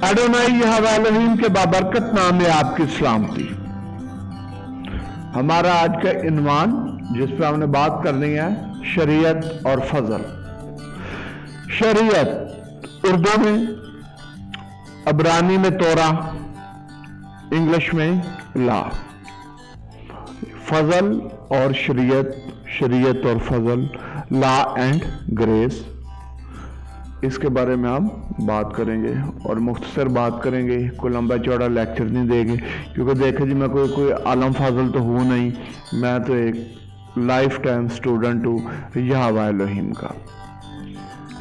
Adonai यहोवा Elohim के बाबरकत नाम में आपकी सलामती। हमारा आज का इन्वान जिस पर हमने बात करनी है, शरीयत और फजल। शरीयत उर्दू में, अबरानी में तोरा, इंग्लिश में ला। फजल और शरीयत, शरीयत और फजल, लॉ एंड ग्रेस, इसके बारे में हम बात करेंगे और मुख्तसर बात करेंगे। कोई लंबा चौड़ा लेक्चर नहीं देंगे, क्योंकि देखे जी मैं कोई आलम फाजल तो हूँ नहीं, मैं तो एक लाइफ टाइम स्टूडेंट हूँ यहोवा एलोहीम का।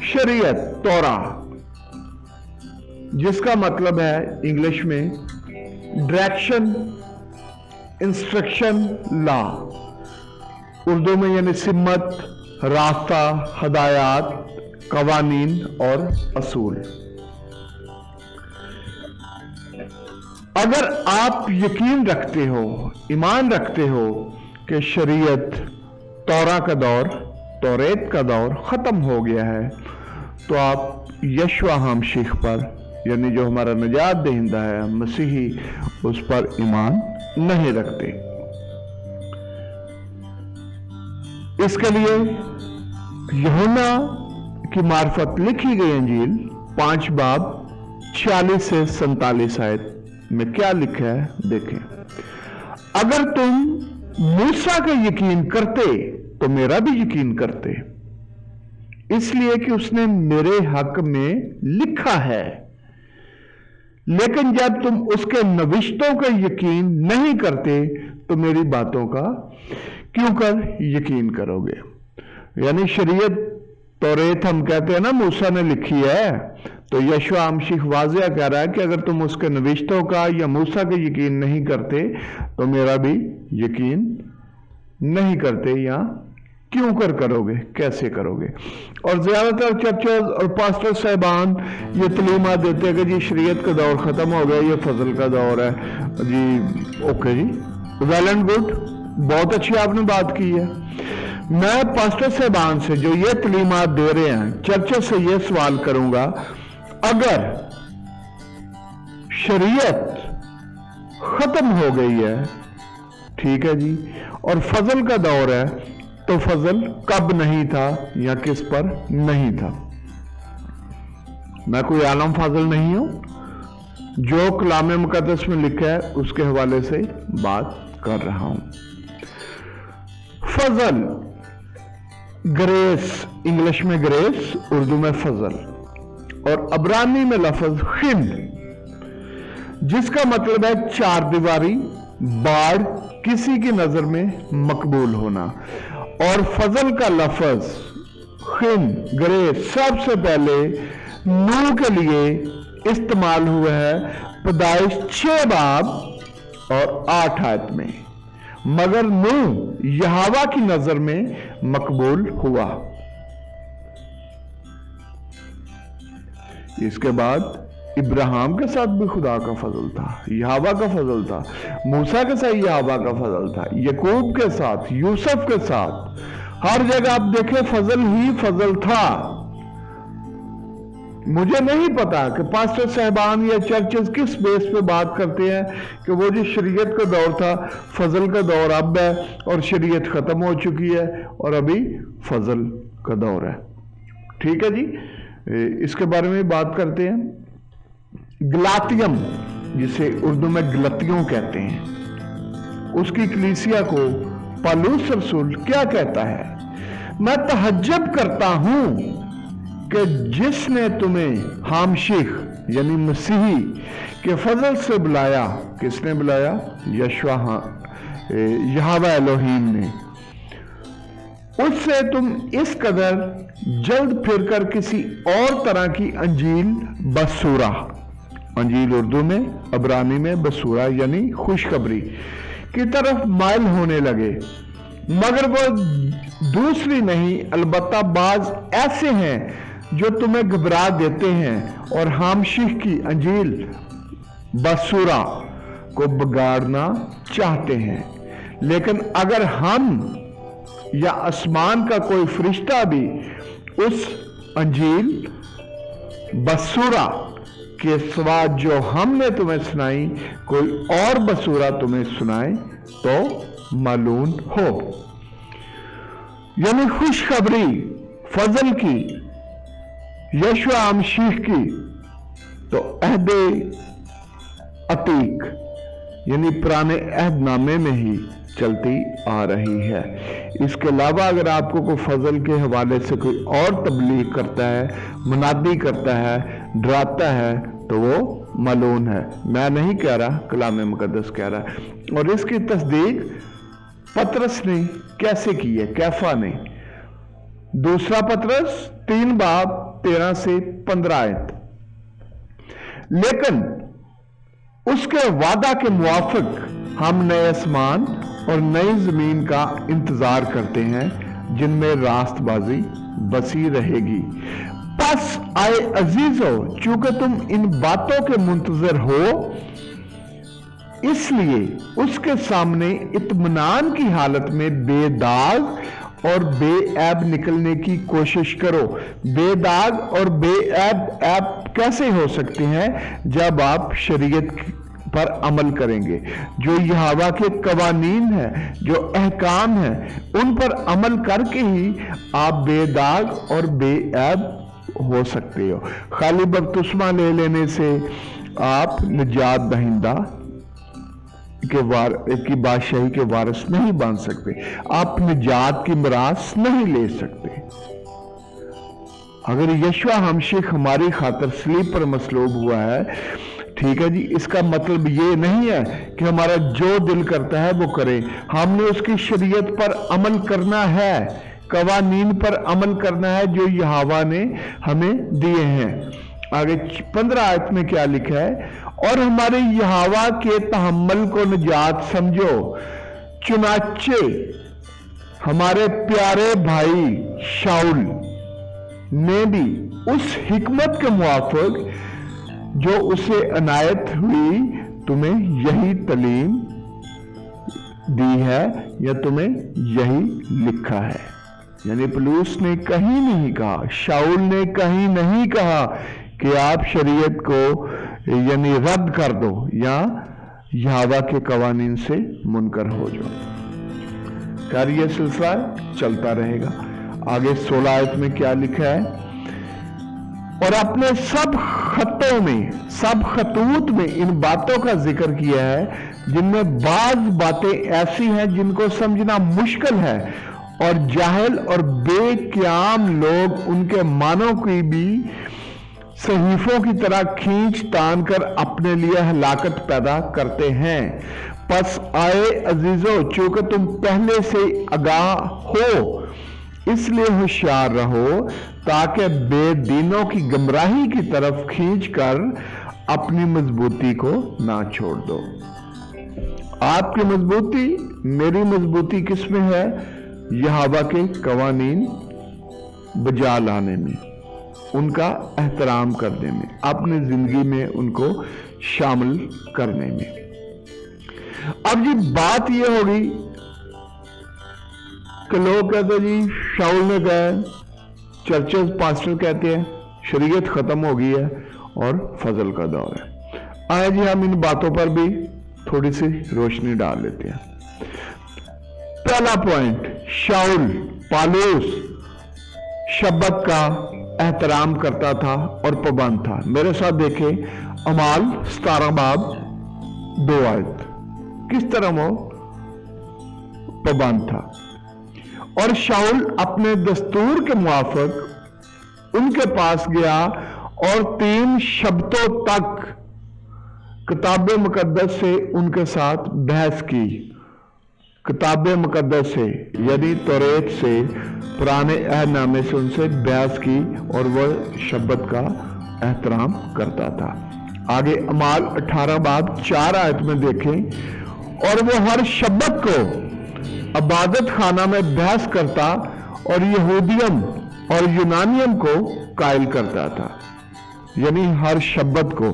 शरीयत तोरा, जिसका मतलब है इंग्लिश में डायरेक्शन, इंस्ट्रक्शन, लॉ। उर्दू में यानी सिम्मत, रास्ता, हदायत, कवानीन और असूल। अगर आप यकीन रखते हो, ईमान रखते हो कि शरीयत, तौरा का दौर, तौरेत का दौर खत्म हो गया है, तो आप यशवा हमशीख पर, यानी जो हमारा निजात दहिंदा है मसीही, उस पर ईमान नहीं रखते। इसके लिए यूहन्ना की मार्फत लिखी गई अंजील 5 बाब 46 से 47 आयत में क्या लिखा है देखें। अगर तुम मूसा का यकीन करते तो मेरा भी यकीन करते, इसलिए कि उसने मेरे हक में लिखा है। लेकिन जब तुम उसके नविश्तों का यकीन नहीं करते तो मेरी बातों का क्यों कर यकीन करोगे। यानी शरीयत, तौरेत हम कहते हैं ना मूसा ने लिखी है, तो यशवा हमशीख वाज़िया कह रहा है कि अगर तुम उसके नविश्तों का या मूसा का यकीन नहीं करते तो मेरा भी यकीन नहीं करते, या क्यों कर करोगे, कैसे करोगे। और ज्यादातर चर्चेस और पास्टर साहबान ये तलीमा देते हैं कि जी शरीयत का दौर खत्म हो गया, ये फजल का दौर है जी। ओके जी, वेल एंड गुड, बहुत अच्छी आपने बात की है। मैं पास्टर साहबान से जो ये तलीमात दे रहे हैं, चर्चा से ये सवाल करूंगा, अगर शरीयत खत्म हो गई है, ठीक है जी, और फजल का दौर है, तो फजल कब नहीं था या किस पर नहीं था। मैं कोई आलम फाजल नहीं हूं, जो कलाम मुकद्दस में लिखा है उसके हवाले से बात कर रहा हूं। फजल, ग्रेस, इंग्लिश में ग्रेस, उर्दू में फजल, और अबरानी में लफ्ज खिंड, जिसका मतलब है चार दीवारी, बाढ़, किसी की नजर में मकबूल होना। और फजल का लफ्ज खिंड, ग्रेस, सबसे पहले नूह के लिए इस्तेमाल हुआ है पैदाइश 6 बाब और 8 आयत में, मगर नूह यहोवा की नजर में मकबूल हुआ। इसके बाद इब्राहिम के साथ भी खुदा का फजल था, यहोवा का फजल था। मूसा के साथ यहोवा का फजल था, यकूब के साथ, यूसुफ के साथ, हर जगह आप देखें फजल ही फजल था। मुझे नहीं पता कि पास्टर साहबान या चर्चेस किस बेस पे बात करते हैं कि वो जो शरीयत का दौर था, फजल का दौर अब है और शरीयत खत्म हो चुकी है और अभी फजल का दौर है। ठीक है जी, इसके बारे में बात करते हैं। गलातियम, जिसे उर्दू में गलतियों कहते हैं, उसकी कलीसिया को पौलुस रसूल क्या कहता है? मैं तहज्जुब करता हूं कि जिसने तुम्हें हामशीख यानी मसीही के फजल से बुलाया, किसने बुलाया? यशवा यहोवा एलोहीम ने, उससे तुम इस कदर जल्द फिरकर किसी और तरह की अंजील बसूरा, अंजील उर्दू में, अबरानी में बसूरा यानी खुशखबरी की तरफ माइल होने लगे। मगर वो दूसरी नहीं, अलबत्ता बाज ऐसे हैं जो तुम्हें घबरा देते हैं और हामशीख की अंजील बसूरा को बिगाड़ना चाहते हैं। लेकिन अगर हम या आसमान का कोई फरिश्ता भी उस अंजील बसूरा के सिवा जो हमने तुम्हें सुनाई कोई और बसूरा तुम्हें सुनाए तो मालूम हो। यानी खुशखबरी फजल की, यशवा मसीह की, तो अहदे अतीक यानी पुराने अहदनामे में ही चलती आ रही है। इसके अलावा अगर आपको कोई फजल के हवाले से कोई और तबलीग करता है, मुनादी करता है, डराता है, तो वो मलून है। मैं नहीं कह रहा, कलाम मुकद्दस कह रहा है। और इसकी तस्दीक पतरस ने कैसे की है? कैफा ने। दूसरा पतरस 3 बाब 13 से 15 आयत। लेकिन उसके वादा के मुआफिक हम नए आसमान और नई जमीन का इंतजार करते हैं जिनमें रास्तबाजी बसी रहेगी। बस आए अजीजो, चूंकि तुम इन बातों के मुंतजर हो, इसलिए उसके सामने इत्मीनान की हालत में बेदाग और बेऐब निकलने की कोशिश करो। बेदाग और बेऐब कैसे हो सकते हैं? जब आप शरीयत पर अमल करेंगे। जो यहोवा के कवानीन है, जो अहकाम है, उन पर अमल करके ही आप बेदाग और बेऐब हो सकते हो। खाली बपतिस्मा ले लेने से आप निजात दहिंदा की बादशाही के वारिस नहीं बन सकते। आप निजात की मिरास नहीं ले सकते। अगर यशवा हमशीख हमारी खातिर सलीब पर मसलूब हुआ है, ठीक है जी, इसका मतलब ये नहीं है कि हमारा जो दिल करता है वो करें। हमने उसकी शरीयत पर अमल करना है, कवानीन पर अमल करना है जो यहोवा ने हमें दिए हैं। आगे 15 आयत में क्या लिखा है? और हमारे यहोवा के तहम्मुल को निजात समझो। चुनाचे हमारे प्यारे भाई शाऊल ने भी उस हिकमत के मुआफिक जो उसे अनायत हुई तुम्हें यही तालीम दी है या तुम्हें यही लिखा है। यानी पौलुस ने कहीं नहीं कहा, शाऊल ने कहीं नहीं कहा कि आप शरीयत को यानी रद्द कर दो या यहोवा के कवानीन से मुनकर हो जाओ। खैर ये सिलसिला चलता रहेगा। आगे 16 आयत में क्या लिखा है? और अपने सब खतों में, सब खतूत में इन बातों का जिक्र किया है जिनमें बाज बातें ऐसी हैं जिनको समझना मुश्किल है और जाहिल और बेक्याम लोग उनके मानों की भी सहीफों की तरह खींच तान कर अपने लिए हलाकत पैदा करते हैं। पस आए अजीजों, चूंकि तुम पहले से आगाह हो, इसलिए होशियार रहो ताकि बेदीनों की गमराही की तरफ खींचकर अपनी मजबूती को ना छोड़ दो। आपकी मजबूती, मेरी मजबूती किस में है? यहोवा के कवानीन बजा लाने में, उनका एहतराम करने में, अपनी जिंदगी में उनको शामिल करने में। अब जी बात यह होगी कि लोग कहते हैं जी शाऊल ने कहा, चर्चेस पास्टर कहते हैं शरीयत खत्म हो गई है और फजल का दौर है। आए जी हम इन बातों पर भी थोड़ी सी रोशनी डाल लेते हैं। पहला पॉइंट, शाऊल पौलुस शब्बत का एहतराम करता था और पाबंद था। मेरे साथ देखें अमाल 17 बाब 2 आयत, किस तरह वो पाबंद था। और शाऊल अपने दस्तूर के मुआफिक उनके पास गया और 3 शब्दों तक किताब मुकद्दस से उनके साथ बहस की। किताब मुकद्दस से यानी तौरेत से, पुराने अहदनामे से उनसे बहस की और वह शब्द का एहतराम करता था। आगे अमाल 18 बाब 4 आयत में देखें, और वो हर शब्द को इबादत खाना में बहस करता और यहूदियम और यूनानियम को कायल करता था। यानी हर शब्द को,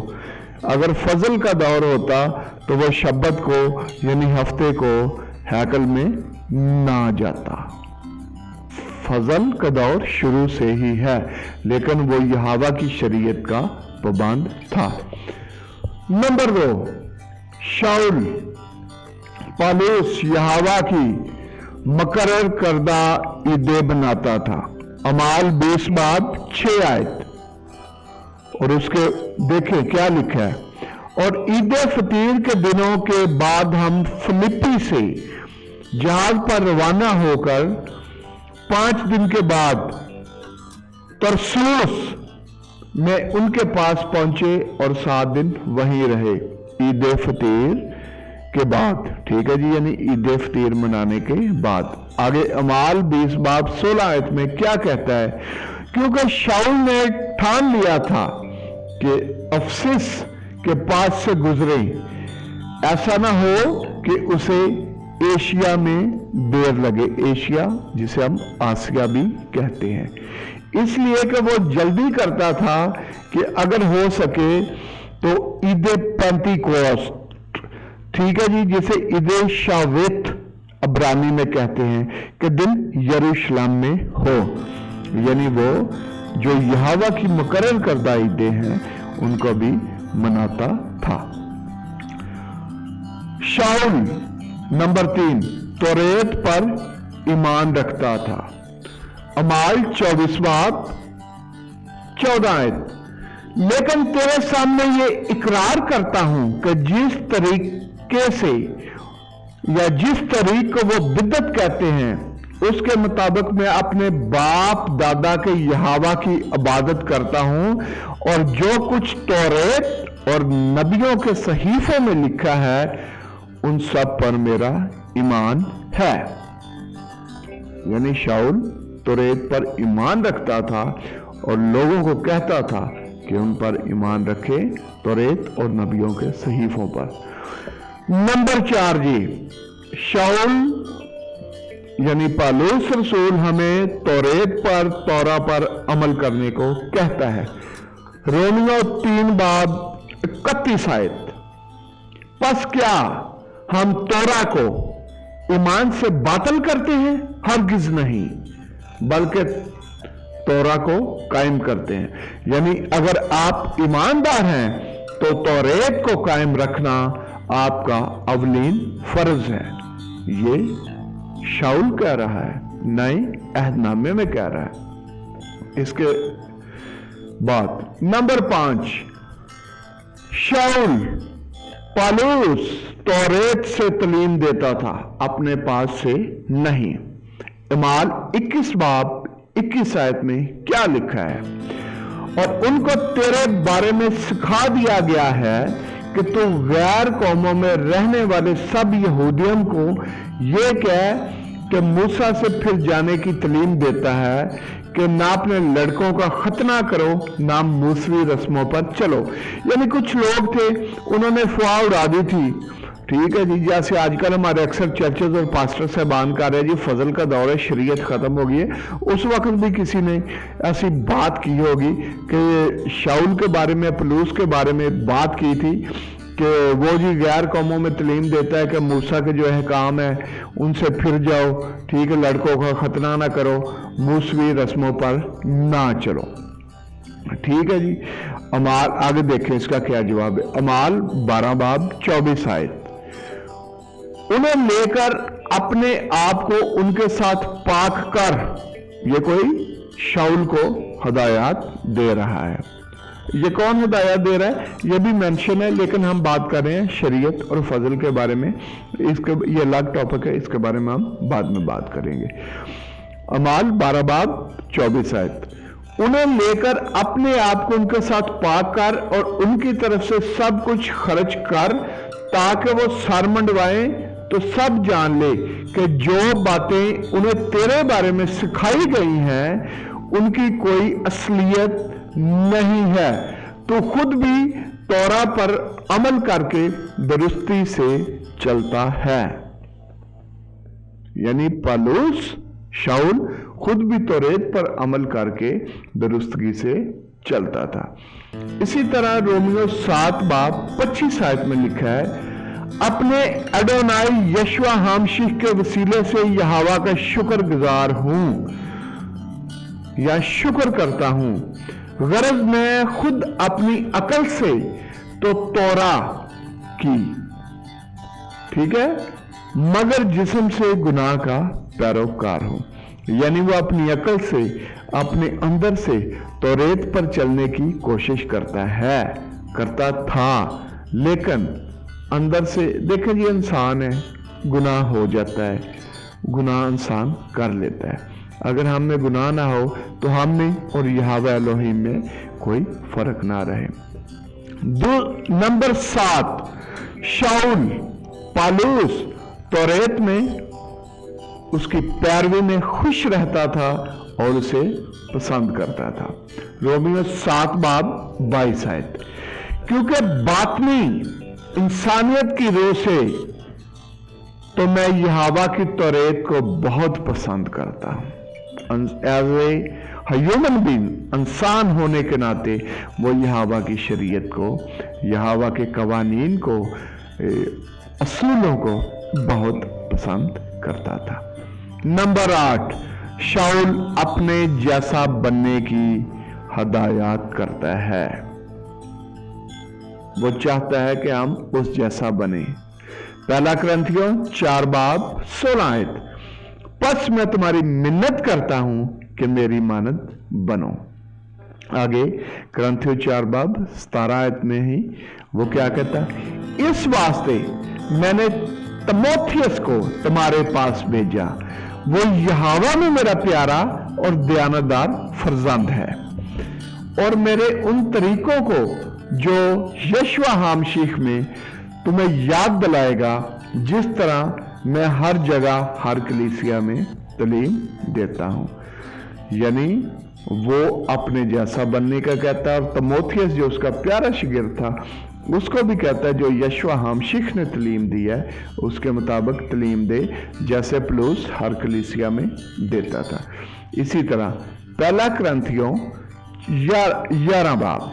अगर फजल का दौर होता तो वह शब्द को यानी हफ्ते को हैकल में ना जाता। फजल का दौर शुरू से ही है, लेकिन वो यहोवा की शरीयत का पाबंद था। नंबर 2, शाऊल पालूस यहोवा की मुकर्रर करदा ईदें बनाता था। अमाल 20 बाब 6 आयत, और उसके देखें क्या लिखा है। और ईद फतीर के दिनों के बाद हम फिलिप्पी से जहाज पर रवाना होकर 5 दिन के बाद तरसूस में उनके पास पहुंचे और 7 दिन वहीं रहे। ईद फतीर के बाद, ठीक है जी, यानी ईद फतीर मनाने के बाद। आगे अमाल 20 बाब 16 आयत में क्या कहता है, क्योंकि शाऊल ने ठान लिया था कि अफसिस के पास से गुजरे, ऐसा ना हो कि उसे एशिया में देर लगे। एशिया जिसे हम आसिया भी कहते हैं, इसलिए कि वो जल्दी करता था कि अगर हो सके तो ईद पेंतीकोस्त, ठीक है जी, जिसे ईद शावेत अब्रानी में कहते हैं, कि दिन यरूशलेम में हो, यानी वो जो यहोवा की मुकर्रर करदा ईदें हैं उनको भी मनाता था। शाऊल नंबर 3 तौरेत पर ईमान रखता था। अमाल 24 बाब 14 आयत, लेकिन तेरे सामने ये इकरार करता हूं कि जिस तरीके से या जिस तरीक को वो बिदअत कहते हैं उसके मुताबिक मैं अपने बाप दादा के यहोवा की इबादत करता हूं, और जो कुछ तौरेत और नबियों के सहीफों में लिखा है उन सब पर मेरा ईमान है। यानी शाऊल तौरेत पर ईमान रखता था और लोगों को कहता था कि उन पर ईमान रखे, तौरेत और नबियों के सहीफों पर। नंबर 4 जी, शाऊल यानी पालूस रसूल हमें तौरेत पर, तौरा पर अमल करने को कहता है। रोमियो 3 बाब 31 आयत, बस क्या हम तौरा को ईमान से बातिल करते हैं? हरगिज नहीं, बल्कि तौरा को कायम करते हैं। यानी अगर आप ईमानदार हैं तो तौरेत को कायम रखना आपका अवलीन फर्ज है। ये शाऊल कह रहा है, नए अहदनामे में कह रहा है। इसके बाद नंबर 5, शाऊल पालूस तौरेत से तालीम देता था, अपने पास से नहीं। अमाल 21 बाब 21 आयत में क्या लिखा है, और उनको तेरे बारे में सिखा दिया गया है कि तू गैर कौमों में रहने वाले सब यहूदियों को यह कह कि मूसा से फिर जाने की तालीम देता है कि ना अपने लड़कों का खतना करो, ना मूसवी रस्मों पर चलो। यानी कुछ लोग थे, उन्होंने फुआ उड़ा दी थी, ठीक है जी, जैसे आजकल हमारे अक्सर चर्चेज और पास्टर साहबान कर रहे हैं जी, फजल का दौर है, शरीयत खत्म हो गई है। उस वक्त भी किसी ने ऐसी बात की होगी कि शाऊल के बारे में, पलूस के बारे में बात की थी कि वो जी गैर कौमों में तालीम देता है कि मूसा के जो अहकाम है उनसे फिर जाओ, ठीक है, लड़कों का खतना ना करो, मूसवी रस्मों पर ना चलो, ठीक है जी। अमाल आगे देखें इसका क्या जवाब है। अमाल 12 बाब 24 आयत, उन्हें लेकर अपने आप को उनके साथ पाक कर, ये कोई शाऊल को हिदायत दे रहा है। ये कौन हिदायत दे रहा है ये भी मेंशन है, लेकिन हम बात कर रहे हैं शरीयत और फजल के बारे में, इसके ये अलग टॉपिक है, इसके बारे में हम बाद में बात करेंगे। अमाल 12 बाब 24 आयत, उन्हें लेकर अपने आप को उनके साथ पाक कर और उनकी तरफ से सब कुछ खर्च कर, ताकि वो सर मंडवाएं तो सब जान ले कि जो बातें उन्हें तेरे बारे में सिखाई गई हैं उनकी कोई असलियत नहीं है। तो खुद भी तौरा पर अमल करके दुरुस्ती से चलता है। यानी पालूस शाऊल खुद भी तौरेत पर अमल करके दुरुस्तगी से चलता था। इसी तरह रोमियो 7 बाब 25 आयत में लिखा है, अपने अडोनाई यशवा हामशीह के वसीले से यहोवा का शुक्रगुजार हूं या शुक्र करता हूं, गरज मैं खुद अपनी अकल से तो तौरा की, ठीक है, मगर जिस्म से गुनाह का पैरोकार हूं। यानी वो अपनी अकल से, अपने अंदर से तौरेत पर चलने की कोशिश करता है, करता था, लेकिन अंदर से देखें जी, इंसान है, गुनाह हो जाता है, गुनाह इंसान कर लेता है। अगर हम में गुनाह ना हो तो हम में और यहोवा एलोहीम में कोई फर्क ना रहे। नंबर 7, शाऊल पालूस तौरेत में उसकी पैरवी में खुश रहता था और उसे पसंद करता था। रोमियो 7:22 आयत। क्योंकि बातनी इंसानियत की रूह से तो मैं यहोवा की तौरेत को बहुत पसंद करता हूं। एज ए ह्यूमन बीइंग, इंसान होने के नाते वो यहोवा की शरीयत को, यहोवा के कवानीन को, असूलों को बहुत पसंद करता था। नंबर 8, शाऊल अपने जैसा बनने की हदायत करता है। वो चाहता है कि हम उस जैसा बने। पहला कुरिन्थियों 4:16 आयत। बस मैं तुम्हारी मिन्नत करता हूं कि मेरी मानद बनो। आगे कुरिन्थियों 4:17 आयत में ही वो क्या कहता है, इस वास्ते मैंने तीमुथियुस को तुम्हारे पास भेजा, वो यहोवा में मेरा प्यारा और दयानतदार फर्जंद है, और मेरे उन तरीकों को जो यशवा हामशीख में तुम्हें याद दिलाएगा, जिस तरह मैं हर जगह हर कलीसिया में तालीम देता हूं। यानी वो अपने जैसा बनने का कहता है, और तीमुथियुस जो उसका प्यारा शागिर्द था उसको भी कहता है जो यशवा हामशीख ने तालीम दी है उसके मुताबिक तालीम दे, जैसे पौलुस हर कलीसिया में देता था। इसी तरह पहला कुरिन्थियों 11 बाब,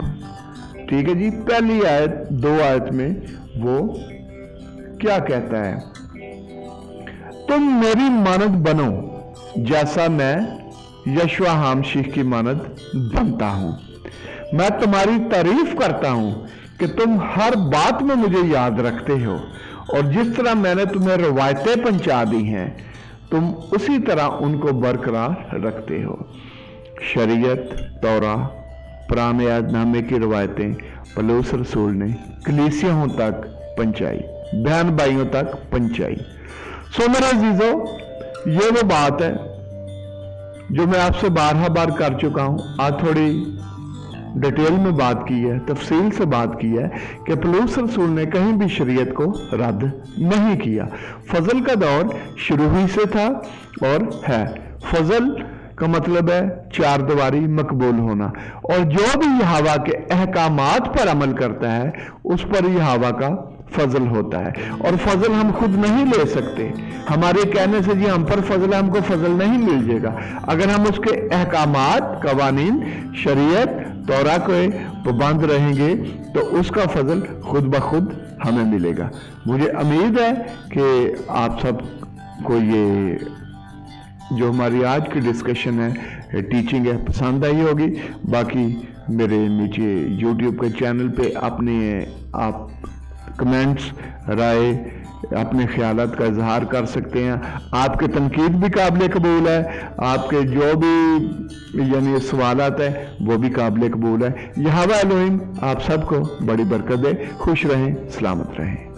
ठीक है जी, पहली आयत 2 आयत में वो क्या कहता है, तुम मेरी मानद बनो जैसा मैं यशवा हामशीख की मानद बनता हूं। मैं तुम्हारी तारीफ करता हूं कि तुम हर बात में मुझे याद रखते हो, और जिस तरह मैंने तुम्हें रवायतें पहुंचा दी हैं तुम उसी तरह उनको बरकरार रखते हो। शरीयत, तौरा, पुराने अहदनामे की रवायतें पौलुस रसूल ने कलीसियाओं तक पहुंचाई, बहन भाइयों तक पहुंचाई। सो मेरे अजीजों, ये वो बात है जो मैं आपसे 12 बार कर चुका हूं। आज थोड़ी डिटेल में बात की है, तफसील से बात की है कि पौलुस रसूल ने कहीं भी शरीयत को रद्द नहीं किया। फजल का दौर शुरू ही से था और है। फजल का मतलब है चार दीवारी, मकबूल होना, और जो भी यहोवा के अहकामात पर अमल करता है उस पर यहोवा का फजल होता है। और फजल हम खुद नहीं ले सकते, हमारे कहने से जी हम पर फजल, हमको फजल नहीं मिल जाएगा। अगर हम उसके अहकामात, कवानीन, शरीयत, तौरा के पाबंद रहेंगे तो उसका फजल खुद ब खुद हमें मिलेगा। मुझे उम्मीद है कि आप सब को ये जो हमारी आज की डिस्कशन है, टीचिंग है, पसंद आई होगी। बाकी मेरे नीचे YouTube के चैनल पे अपने आप कमेंट्स, राय, अपने ख्यालात का इजहार कर सकते हैं। आपके तनकीद भी काबिल कबूल है, आपके जो भी यानी सवालात है वो भी काबिल कबूल है। यहोवा एलोहीम आप सबको बड़ी बरकत दे। खुश रहें, सलामत रहें।